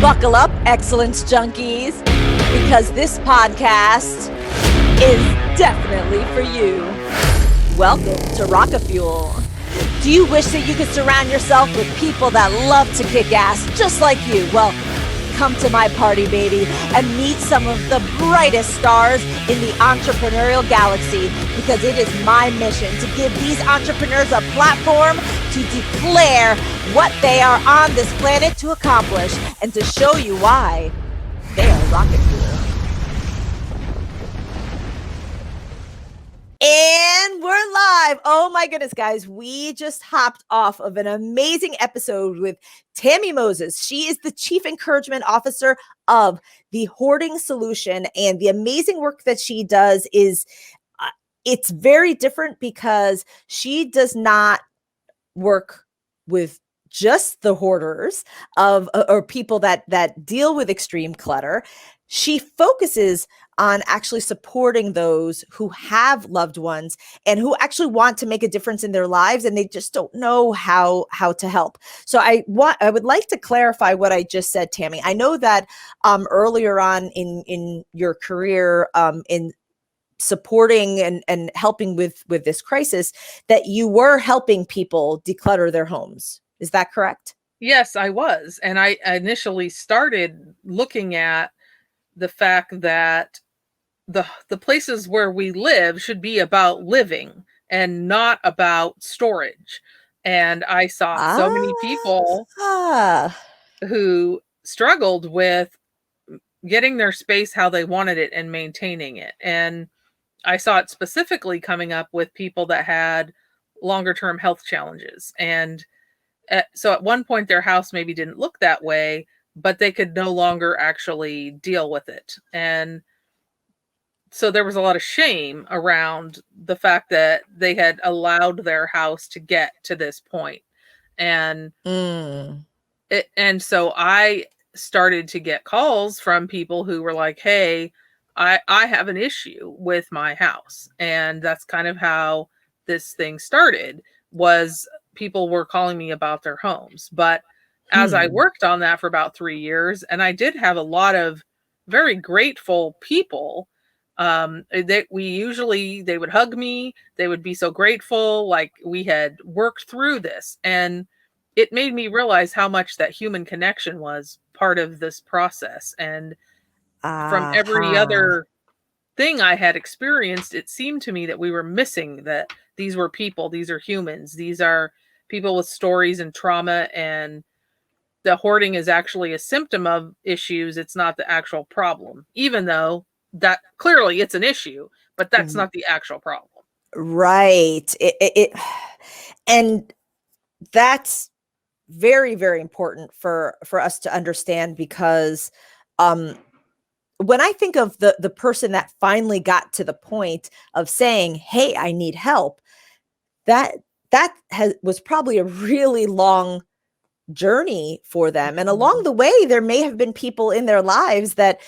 Buckle up, excellence junkies, because this podcast is definitely for you. Welcome to Rockafuel. Do you wish that you could surround yourself with people that love to kick ass just like you? Well, come to my party, baby, and meet some of the brightest stars in the entrepreneurial galaxy, because it is my mission to give these entrepreneurs a platform to declare what they are on this planet to accomplish and to show you why they are rocket fuel. And we're live. Oh my goodness, guys. We just hopped off of an amazing episode with Tammi Moses. She is the Chief Encouragement Officer of the Hoarding Solution. And the amazing work that she does is it's very different because she does not work with just the hoarders or people that deal with extreme clutter. She focuses on actually supporting those who have loved ones and who actually want to make a difference in their lives, and they just don't know how to help. So I would like to clarify what I just said, Tammi. I know that earlier on in your career, in supporting and helping with this crisis, that you were helping people declutter their homes. Is that correct? Yes, I was. And I initially started looking at the fact that the places where we live should be about living and not about storage. And I saw so many people who struggled with getting their space how they wanted it and maintaining it. And I saw it specifically coming up with people that had longer term health challenges. And so at one point their house maybe didn't look that way, but they could no longer actually deal with it. And so there was a lot of shame around the fact that they had allowed their house to get to this point. And and so I started to get calls from people who were like, hey, I have an issue with my house. And that's kind of how this thing started, was people were calling me about their homes. But as I worked on that for about 3 years, and I did have a lot of very grateful people, they would hug me. They would be so grateful, like we had worked through this. And it made me realize how much that human connection was part of this process. And from every other thing I had experienced, it seemed to me that we were missing that these were people, these are humans, these are people with stories and trauma, and the hoarding is actually a symptom of issues. It's not the actual problem, even though that clearly it's an issue, but that's not the actual problem. Right. And that's very, very important for us to understand, because when I think of the person that finally got to the point of saying, hey, I need help, that was probably a really long journey for them. And along the way, there may have been people in their lives that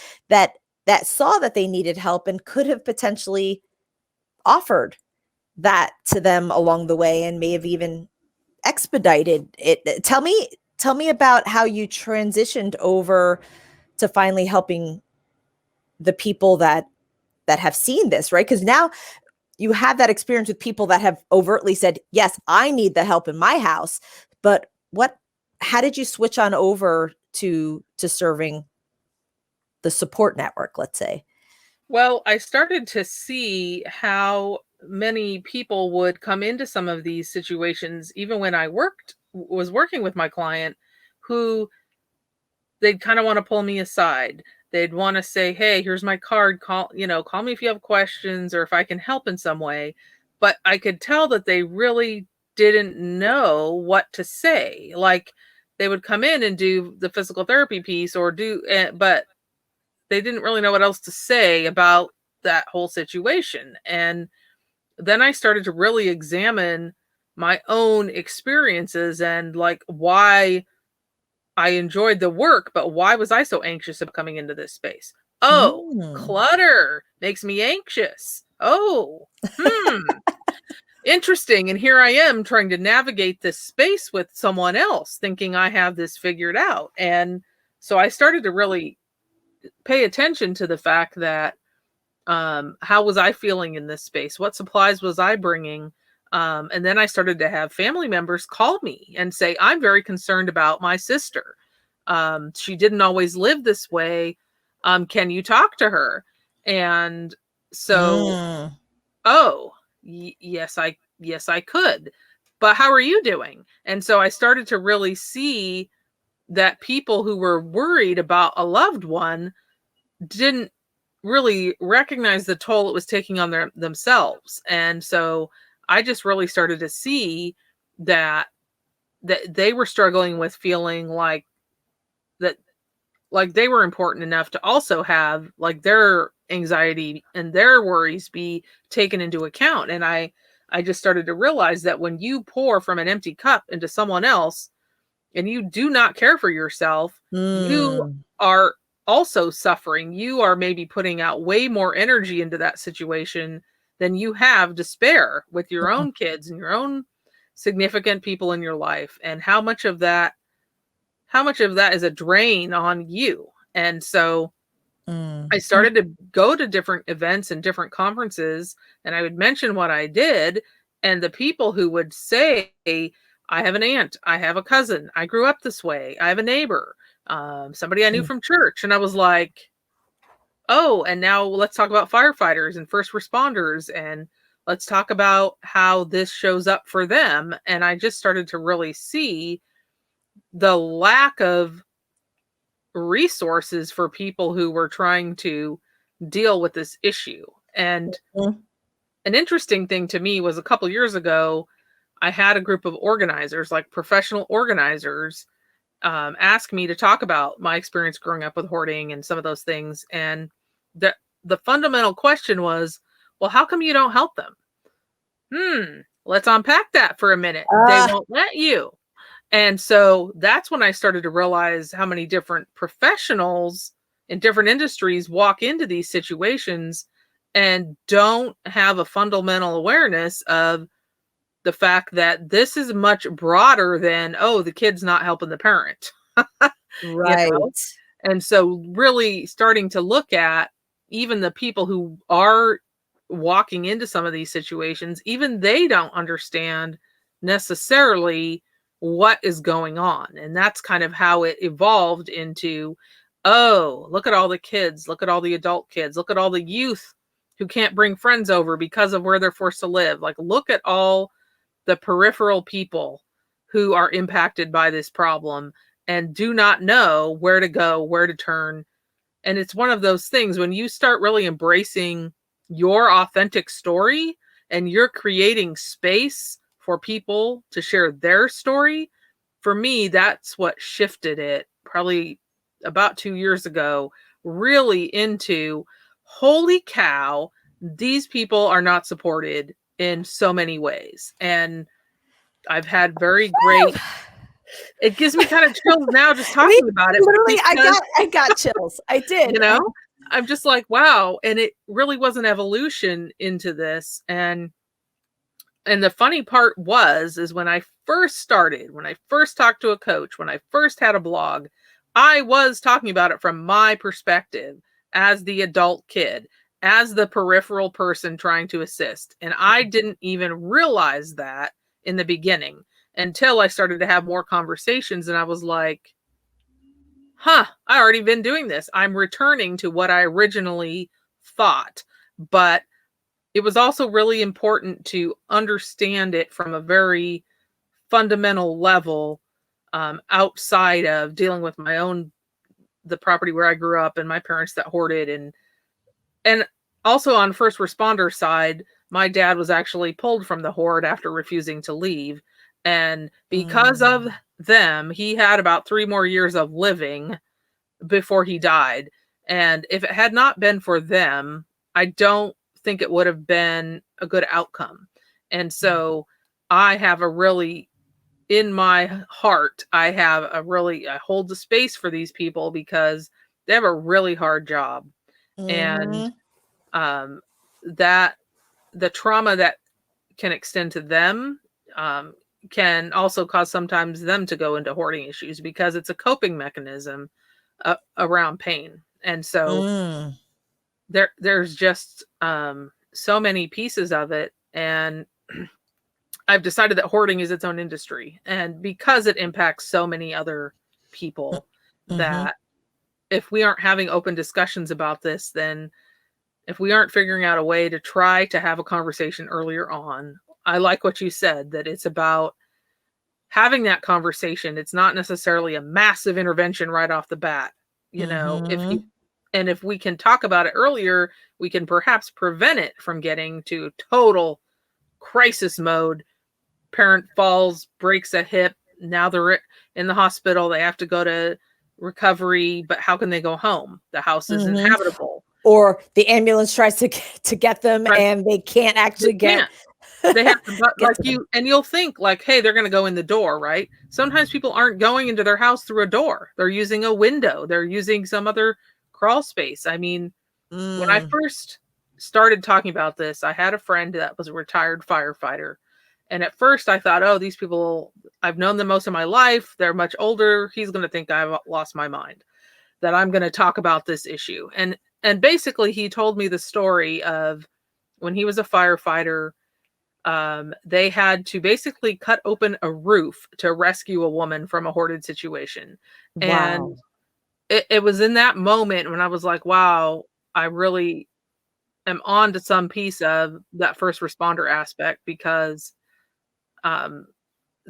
saw that they needed help and could have potentially offered that to them along the way, and may have even expedited it. Tell me about how you transitioned over to finally helping the people that have seen this, right? Because now you have that experience with people that have overtly said, yes, I need the help in my house. But how did you switch on over to serving the support network, let's say? Well, I started to see how many people would come into some of these situations, even when I was working with my client, who they'd kind of want to pull me aside. They'd want to say, hey, here's my card. Call me if you have questions or if I can help in some way. But I could tell that they really didn't know what to say. Like, they would come in and do the physical therapy piece but they didn't really know what else to say about that whole situation. And then I started to really examine my own experiences and like why I enjoyed the work, but why was I so anxious about coming into this space? Oh, clutter makes me anxious. Oh, interesting. And here I am trying to navigate this space with someone else, thinking I have this figured out. And So I started to really pay attention to the fact that how was I feeling in this space? What supplies was I bringing? And then I started to have family members call me and say, I'm very concerned about my sister. She didn't always live this way. Can you talk to her? And so, Mm. oh, yes, I could. But how are you doing? And so I started to really see that people who were worried about a loved one didn't really recognize the toll it was taking on themselves. And so I just really started to see that they were struggling with feeling that like they were important enough to also have like their anxiety and their worries be taken into account. And I just started to realize that when you pour from an empty cup into someone else and you do not care for yourself, you Mm. are also suffering. You are maybe putting out way more energy into that situation than you have to spare with your Mm. own kids and your own significant people in your life. And how much of that is a drain on you. And so Mm. I started to go to different events and different conferences, and I would mention what I did. And the people who would say, I have an aunt, I have a cousin, I grew up this way, I have a neighbor, somebody I knew Mm. from church. And I was like, oh, and now let's talk about firefighters and first responders, and let's talk about how this shows up for them. And I just started to really see the lack of resources for people who were trying to deal with this issue. And Mm. an interesting thing to me was a couple years ago, I had a group of organizers, like professional organizers, ask me to talk about my experience growing up with hoarding and some of those things. And the fundamental question was, well, how come you don't help them? Let's unpack that for a minute. They Ah. won't let you. And so that's when I started to realize how many different professionals in different industries walk into these situations and don't have a fundamental awareness of the fact that this is much broader than, oh, the kid's not helping the parent, you know? Right. And so really starting to look at even the people who are walking into some of these situations, even they don't understand necessarily what is going on. And that's kind of how it evolved into, oh, look at all the kids, look at all the adult kids, look at all the youth who can't bring friends over because of where they're forced to live. Like, look at all the peripheral people who are impacted by this problem and do not know where to go, where to turn. And it's one of those things when you start really embracing your authentic story and you're creating space for people to share their story. For me, that's what shifted it probably about 2 years ago, really into, holy cow, these people are not supported in so many ways. And I've had very great, it gives me kind of chills now just We talking about it literally, because, I got chills. I did. you know, I'm just like, wow. And it really was an evolution into this. And the funny part is when I first started, when I first talked to a coach, when I first had a blog, I was talking about it from my perspective as the adult kid, as the peripheral person trying to assist. And I didn't even realize that in the beginning until I started to have more conversations. And I was like, I already been doing this. I'm returning to what I originally thought. But it was also really important to understand it from a very fundamental level, outside of dealing with the property where I grew up and my parents that hoarded. And also on first responder side, my dad was actually pulled from the hoard after refusing to leave. And because of Mm. them, he had about 3 more years of living before he died. And if it had not been for them, I don't think it would have been a good outcome. And so I have a really, in my heart, I hold the space for these people because they have a really hard job. And Mhm. um, that the trauma that can extend to them, can also cause sometimes them to go into hoarding issues because it's a coping mechanism around pain. And so Mm. there's just so many pieces of it. And I've decided that hoarding is its own industry. And because it impacts so many other people, Mm-hmm. that if we aren't having open discussions about this, then if we aren't figuring out a way to try to have a conversation earlier on, I like what you said, that it's about having that conversation. It's not necessarily a massive intervention right off the bat. Mm-hmm. If we can talk about it earlier, we can perhaps prevent it from getting to total crisis mode. Parent falls, breaks a hip. Now they're in the hospital. They have to go to recovery, but how can they go home? The house isn't Mm-hmm. habitable. Or the ambulance tries to get them Right? and they can't They actually can't. They have to, get like to them. you, and you'll think like, hey, they're going to go in the door, right? Sometimes people aren't going into their house through a door. They're using a window. They're using some other crawl space. I mean, when I Mm. first started talking about this, I had a friend that was a retired firefighter. And at first I thought, oh, these people, I've known them most of my life. They're much older. He's going to think I've lost my mind, that I'm going to talk about this issue. And basically he told me the story of when he was a firefighter. They had to basically cut open a roof to rescue a woman from a hoarded situation. And Wow. it was in that moment when I was like, wow, I really am on to some piece of that first responder aspect, because um,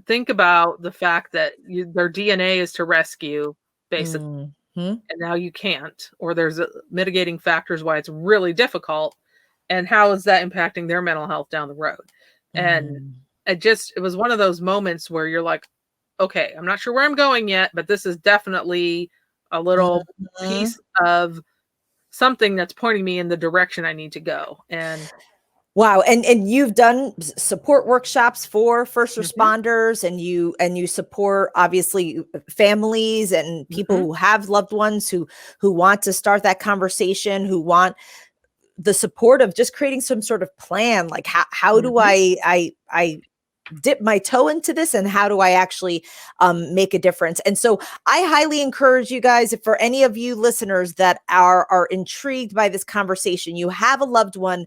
think about the fact that their DNA is to rescue, basically, Mm-hmm. and now you can't, or there's mitigating factors why it's really difficult, and how is that impacting their mental health down the road? And Mm-hmm. it was one of those moments where you're like, okay, I'm not sure where I'm going yet, but this is definitely a little Mm-hmm. piece of something that's pointing me in the direction I need to go. And Wow. And you've done support workshops for first mhm, responders, and you support obviously families and people mhm, who have loved ones who want to start that conversation, who want the support of just creating some sort of plan, like how do mhm, I dip my toe into this, and how do I actually make a difference? And so I highly encourage you guys, if for any of you listeners that are intrigued by this conversation, you have a loved one,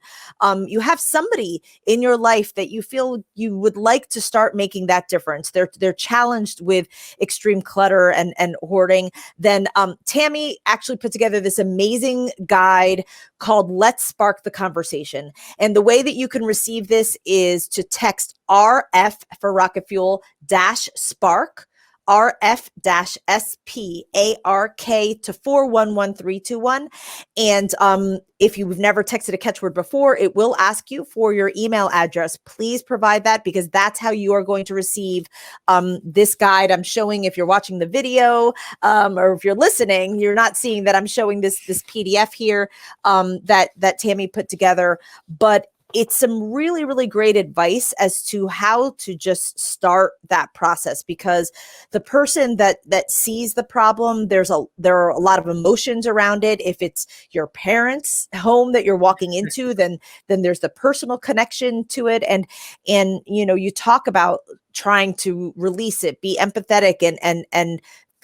you have somebody in your life that you feel you would like to start making that difference. They're challenged with extreme clutter and hoarding. Then Tammi actually put together this amazing guide called Let's Spark the Conversation. And the way that you can receive this is to text RF for rocket fuel dash spark, RF dash SPARK to 411321. And if you've never texted a catchword before, it will ask you for your email address. Please provide that, because that's how you are going to receive this guide. I'm showing, if you're watching the video or if you're listening, you're not seeing that I'm showing this PDF here that Tammi put together, but it's some really, really great advice as to how to just start that process, because the person that sees the problem, there are a lot of emotions around it. If it's your parents' home that you're walking into, then there's the personal connection to it, and you talk about trying to release it, be empathetic, and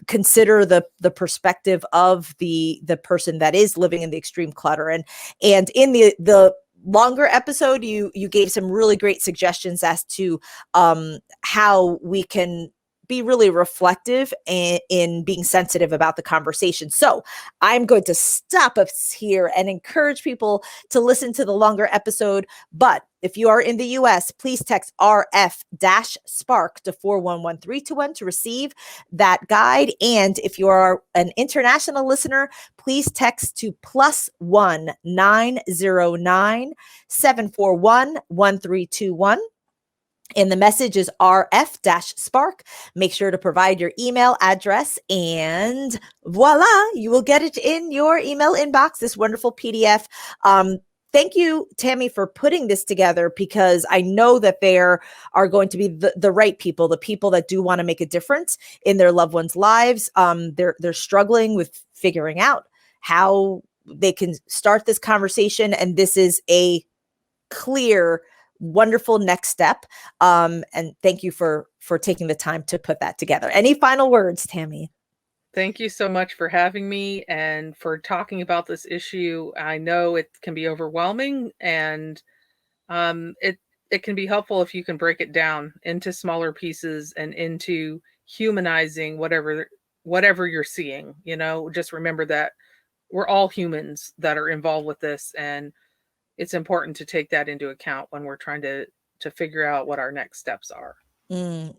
consider the perspective of the person that is living in the extreme clutter. And in the longer episode, you gave some really great suggestions as to how we can be really reflective in being sensitive about the conversation. So I'm going to stop us here and encourage people to listen to the longer episode. But if you are in the US, please text RF-SPARK to 411321 to receive that guide. And if you are an international listener, please text to +1 909 741 1321. And the message is RF-Spark. Make sure to provide your email address, and voila, you will get it in your email inbox, this wonderful PDF. Thank you, Tammi, for putting this together, because I know that there are going to be the right people, the people that do want to make a difference in their loved ones' lives. They're struggling with figuring out how they can start this conversation, and this is a clear, wonderful next step. And thank you for taking the time to put that together. Any final words, Tammi? Thank you so much for having me and for talking about this issue. I know it can be overwhelming, and it can be helpful if you can break it down into smaller pieces and into humanizing whatever you're seeing. Just remember that we're all humans that are involved with this, and it's important to take that into account when we're trying to figure out what our next steps are.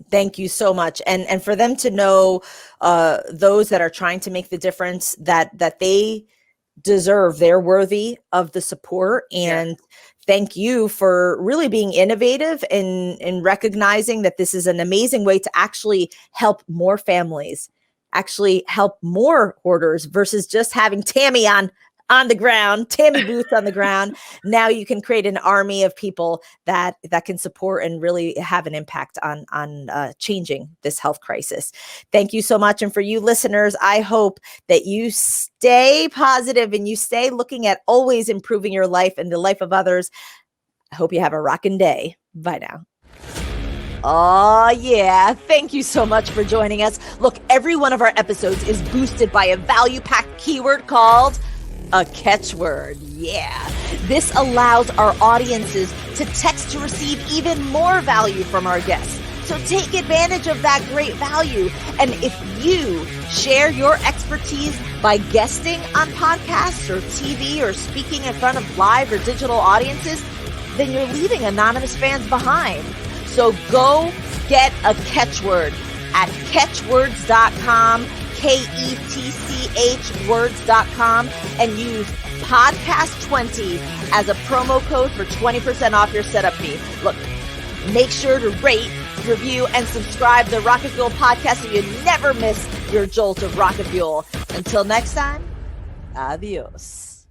Thank you so much. And for them to know, those that are trying to make the difference, that they deserve, they're worthy of the support. And Yeah. thank you for really being innovative in recognizing that this is an amazing way to actually help more families, actually help more hoarders, versus just having Tammi on the ground, Tammi boots on the ground. Now you can create an army of people that can support and really have an impact on changing this health crisis. Thank you so much. And for you listeners, I hope that you stay positive and you stay looking at always improving your life and the life of others. I hope you have a rockin' day. Bye now. Oh, yeah. Thank you so much for joining us. Look, every one of our episodes is boosted by a value-packed keyword called a catchword. Yeah. This allows our audiences to text to receive even more value from our guests. So take advantage of that great value. And if you share your expertise by guesting on podcasts or TV or speaking in front of live or digital audiences, then you're leaving anonymous fans behind. So go get a catchword at catchwords.com, KETCH words.com, and use podcast20 as a promo code for 20% off your setup fee. Look, make sure to rate, review, and subscribe to the Rocket Fuel podcast so you never miss your jolt of rocket fuel. Until next time, adios.